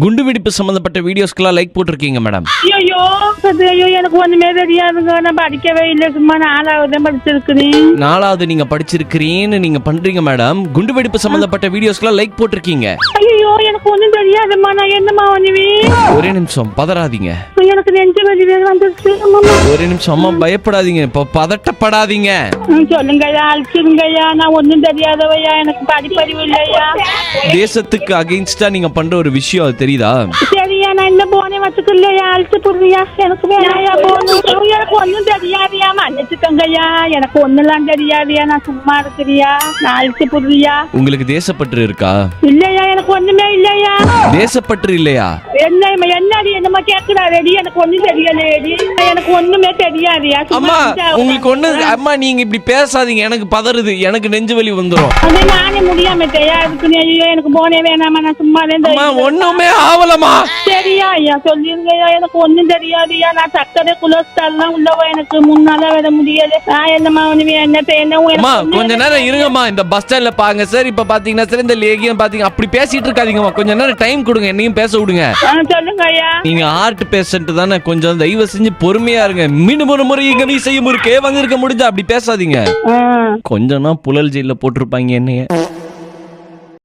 குண்டுவெடிப்பு சம்பந்தப்பட்ட வீடியோஸ்க்கெல்லாம் லைக் போட்டிருக்கீங்க மேடம். ஐயோ எனக்கு ஒண்ணுமே தெரியாதுங்க. நான் படிக்கவே இல்லை, சும்மா 4வது படிச்சிருக்கிறேன். 4வது நீங்க படிச்சிருக்கிறீன்னு நீங்க பண்றீங்க மேடம். குண்டுவெடிப்பு சம்பந்தப்பட்ட வீடியோஸ்க்கெல்லாம் லைக் போட்டிருக்கீங்க. ஐயோ எனக்கு ஒண்ணும் தெரியாதும்மா. நான் என்னம்மா பண்ணுவேன்? ஒரே நிமிஷம் பதறாதீங்க. எனக்கு நெஞ்சு வலி வேற வந்துருச்சு. ஒரே நிமிஷம் அம்மா, பயப்படாதீங்க, இப்ப பதட்டப்படாதீங்க. சொல்லுங்கய்யா, அழிச்சிருங்கய்யா. நான் ஒண்ணும் தெரியாதவையா, எனக்கு படிப்பறிவு இல்லையா. தேசத்துக்கு அகைன்ஸ்டா நீங்க பண்ற ஒரு விஷயம் அது தெரியுதா? சரியா, நான் இந்த போனே வச்சுக்கலையா, அழிச்சு போடுறியா? எனக்கு வேணாயா போனும். எனக்கு ஒண்ணும் தெரியாதியா, மன்னிச்சுக்கங்கய்யா. எனக்கு ஒண்ணுலாம் தெரியாதியா, நான் சும்மா இருக்கிறியா, நான் அழிச்சு போடுறியா? உங்களுக்கு தேசப்பற்று இருக்கா? இல்லையா, எனக்கு ஒண்ணுமே இல்லையா. தேசப்பற்று இல்லையா? என்னடி என்னமா கேக்குறாடி? எனக்கு ஒண்ணும் தெரியலையடி, எனக்கு ஒண்ணுமே தெரியாதியா. அம்மா உங்களுக்கு ஒண்ணு, அம்மா நீங்க இப்படி பேசாதீங்க, எனக்கு பதறுது, எனக்கு நெஞ்சு வலி வந்துரும். அது நானே முடியாம இருக்கு. எனக்கு போனே வேணாமா, நான் சும்மா ஒண்ணுமே ஆவலமா. சரியா ஐயா, சொல்லிருங்கய்யா. எனக்கு ஒண்ணும் தெரியாதுயா. நான் சக்கரை கொலஸ்ட்ரால்லாம் உள்ளவா, எனக்கு முன்னால வர முடியல. நான் என்னமா என்ன கொஞ்ச நேரம் இருங்கம்மா. இந்த பஸ் ஸ்டாண்ட்ல பாருங்க சார், இப்ப பாத்தீங்கன்னா சார் இந்த லேகியம் பாத்தீங்க, அப்படி பேசிட்டு இருக்காதீங்கம்மா. கொஞ்ச நேரம் டைம் கொடுங்க, என்னையும் பேச விடுங்க. சொல்லுங்க ஐயா. நீங்க ஹார்ட் பேஷண்ட் தானே, கொஞ்சம் தயவு செஞ்சு பொறுமையா இருங்க. மீண்டும் ஒரு முறை இங்க மீ செய்ய முறுக்கே வந்திருக்க முடிஞ்சா அப்படி பேசாதீங்க. கொஞ்சம்னா புழல் ஜெயில போட்டிருப்பாங்க என்னைய.